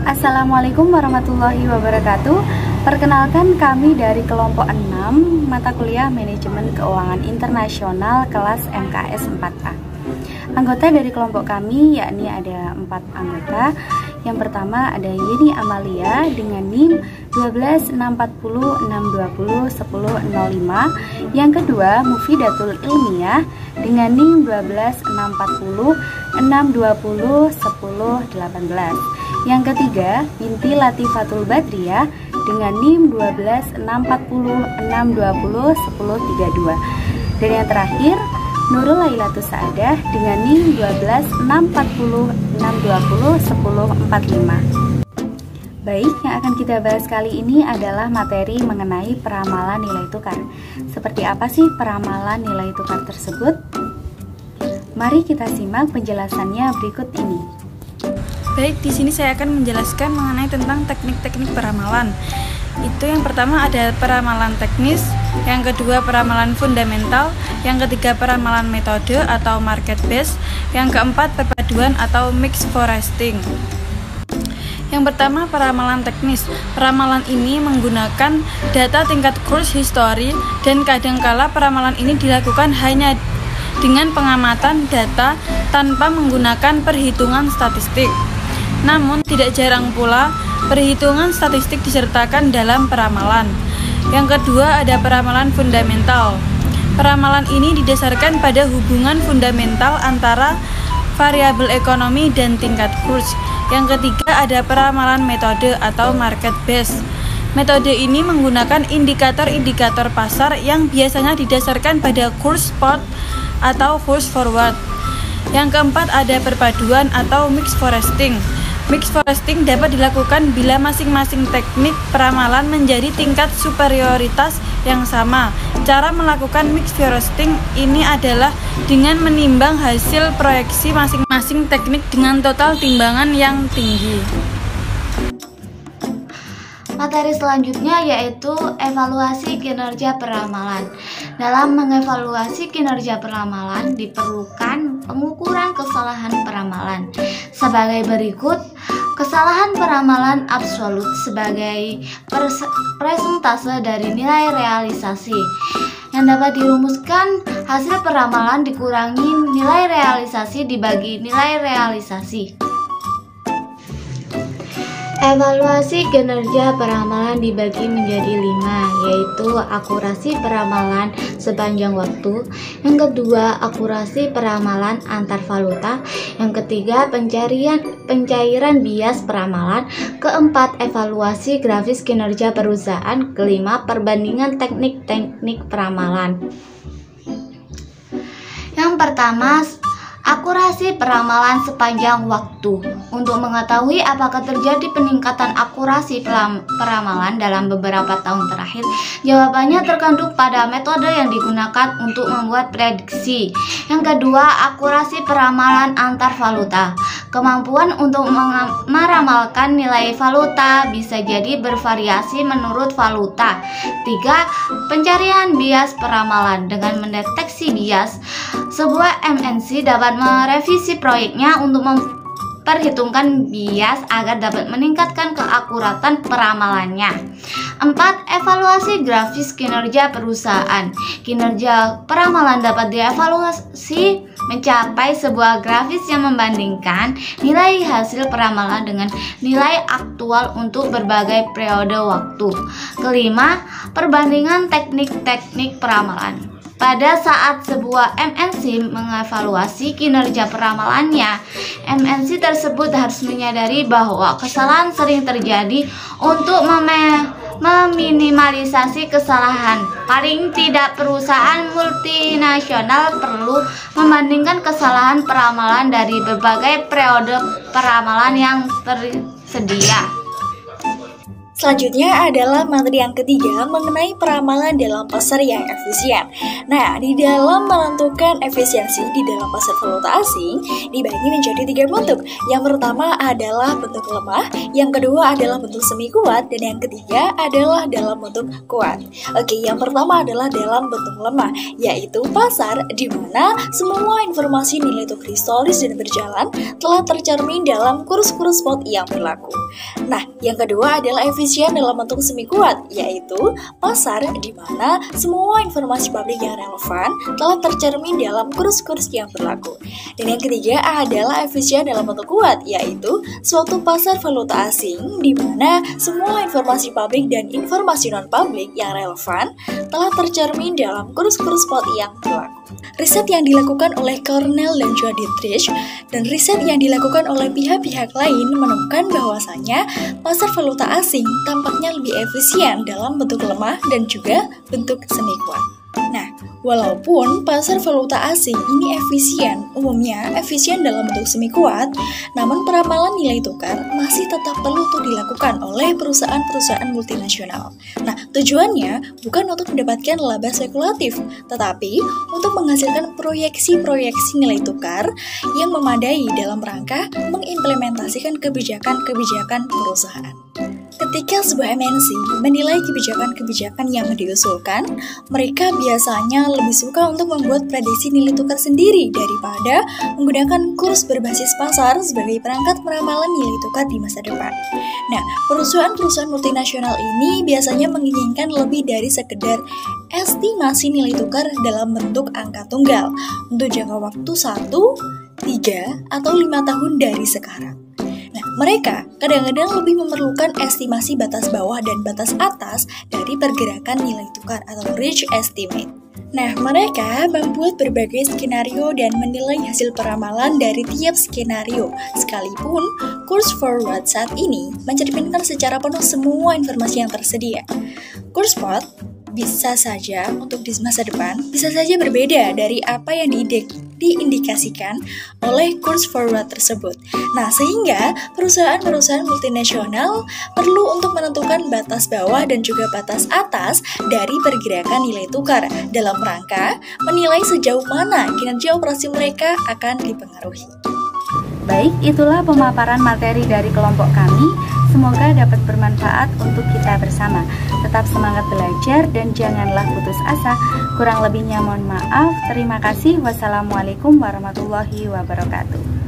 Assalamualaikum warahmatullahi wabarakatuh. Perkenalkan, kami dari kelompok 6 mata kuliah Manajemen Keuangan Internasional kelas MKS 4A. Anggota dari kelompok kami yakni ada 4 anggota. Yang pertama ada Yeni Amalia dengan NIM 12640620105. Yang kedua Mufidatul Ilmiah dengan NIM 12640620118. Yang ketiga Binti Latifatul Badriah dengan NIM 12640620132. Dan yang terakhir Nurul Lailatus Saadah dengan NIM 12640620145. Baik, yang akan kita bahas kali ini adalah materi mengenai peramalan nilai tukar. Seperti apa sih peramalan nilai tukar tersebut? Mari kita simak penjelasannya berikut ini. Baik, di sini saya akan menjelaskan mengenai tentang teknik-teknik peramalan. Itu yang pertama ada peramalan teknis, yang kedua peramalan fundamental, yang ketiga peramalan metode atau market base, yang keempat perpaduan atau mixed forecasting. Yang pertama peramalan teknis. Peramalan ini menggunakan data tingkat kurs history dan kadangkala peramalan ini dilakukan hanya dengan pengamatan data tanpa menggunakan perhitungan statistik. Namun tidak jarang pula perhitungan statistik disertakan dalam peramalan. Yang kedua ada peramalan fundamental. Peramalan ini didasarkan pada hubungan fundamental antara variabel ekonomi dan tingkat kurs. Yang ketiga ada peramalan metode atau market base. Metode ini menggunakan indikator-indikator pasar yang biasanya didasarkan pada kurs spot atau kurs forward. Yang keempat ada perpaduan atau mixed forecasting. Mixed forecasting dapat dilakukan bila masing-masing teknik peramalan menjadi tingkat superioritas yang sama. Cara melakukan mixed forecasting ini adalah dengan menimbang hasil proyeksi masing-masing teknik dengan total timbangan yang tinggi. Materi selanjutnya yaitu evaluasi kinerja peramalan. Dalam mengevaluasi kinerja peramalan diperlukan pengukuran kesalahan peramalan sebagai berikut. Kesalahan peramalan absolut sebagai persentase dari nilai realisasi yang dapat dirumuskan hasil peramalan dikurangi nilai realisasi dibagi nilai realisasi. Evaluasi kinerja peramalan dibagi menjadi 5, yaitu akurasi peramalan sepanjang waktu, yang kedua akurasi peramalan antar valuta, yang ketiga pencairan bias peramalan, keempat evaluasi grafis kinerja perusahaan, kelima perbandingan teknik-teknik peramalan. Yang pertama, akurasi peramalan sepanjang waktu. Untuk mengetahui apakah terjadi peningkatan akurasi peramalan dalam beberapa tahun terakhir, jawabannya terkandung pada metode yang digunakan untuk membuat prediksi. Yang kedua, akurasi peramalan antar valuta. Kemampuan untuk meramalkan nilai valuta bisa jadi bervariasi menurut valuta. 3. Pencarian bias peramalan. Dengan mendeteksi bias, sebuah MNC dapat merevisi proyeknya untuk memperhitungkan bias agar dapat meningkatkan keakuratan peramalannya. 4. Evaluasi grafis kinerja perusahaan. Kinerja peramalan dapat dievaluasi mencapai sebuah grafis yang membandingkan nilai hasil peramalan dengan nilai aktual untuk berbagai periode waktu. Kelima, perbandingan teknik-teknik peramalan. Pada saat sebuah MNC mengevaluasi kinerja peramalannya, MNC tersebut harus menyadari bahwa kesalahan sering terjadi. Untuk meminimalisasi kesalahan, paling tidak perusahaan multinasional perlu membandingkan kesalahan peramalan dari berbagai periode peramalan yang tersedia. Selanjutnya adalah materi yang ketiga mengenai peramalan dalam pasar yang efisien. Nah, di dalam menentukan efisiensi di dalam pasar valuta asing dibagi menjadi 3 bentuk. Yang pertama adalah bentuk lemah, yang kedua adalah bentuk semi kuat, dan yang ketiga adalah dalam bentuk kuat. Oke, yang pertama adalah dalam bentuk lemah, yaitu pasar di mana semua informasi nilai tukar historis dan berjalan telah tercermin dalam kurs-kurs spot yang berlaku. Nah, yang kedua adalah efisien dalam bentuk semi kuat, yaitu pasar di mana semua informasi publik yang relevan telah tercermin dalam kurs-kurs yang berlaku. Dan yang ketiga adalah efisien dalam bentuk kuat, yaitu suatu pasar valuta asing di mana semua informasi publik dan informasi non-publik yang relevan telah tercermin dalam kurs-kurs spot yang berlaku. Riset yang dilakukan oleh Cornell dan John Dietrich dan riset yang dilakukan oleh pihak-pihak lain menemukan bahwasanya pasar valuta asing tampaknya lebih efisien dalam bentuk lemah dan juga bentuk semi kuat. Nah, walaupun pasar valuta asing ini umumnya efisien dalam bentuk semi kuat, namun peramalan nilai tukar masih tetap perlu untuk dilakukan oleh perusahaan-perusahaan multinasional. Nah, tujuannya bukan untuk mendapatkan laba spekulatif, tetapi untuk menghasilkan proyeksi-proyeksi nilai tukar yang memadai dalam rangka mengimplementasikan kebijakan-kebijakan perusahaan. Ketika sebuah MNC menilai kebijakan-kebijakan yang diusulkan, mereka biasanya lebih suka untuk membuat prediksi nilai tukar sendiri daripada menggunakan kurs berbasis pasar sebagai perangkat peramalan nilai tukar di masa depan. Nah, perusahaan-perusahaan multinasional ini biasanya menginginkan lebih dari sekedar estimasi nilai tukar dalam bentuk angka tunggal untuk jangka waktu 1, 3, atau 5 tahun dari sekarang. Nah, mereka kadang-kadang lebih memerlukan estimasi batas bawah dan batas atas dari pergerakan nilai tukar atau range estimate. Nah, mereka membuat berbagai skenario dan menilai hasil peramalan dari tiap skenario, sekalipun kurs forward saat ini mencerminkan secara penuh semua informasi yang tersedia. Kurs spot bisa saja untuk di masa depan bisa saja berbeda dari apa yang diindikasikan oleh kurs forward tersebut. Nah, sehingga perusahaan-perusahaan multinasional perlu untuk menentukan batas bawah dan juga batas atas dari pergerakan nilai tukar dalam rangka menilai sejauh mana kinerja operasi mereka akan dipengaruhi. Baik, itulah pemaparan materi dari kelompok kami. Semoga dapat bermanfaat untuk kita bersama. Tetap semangat belajar dan janganlah putus asa. Kurang lebihnya mohon maaf. Terima kasih. Wassalamualaikum warahmatullahi wabarakatuh.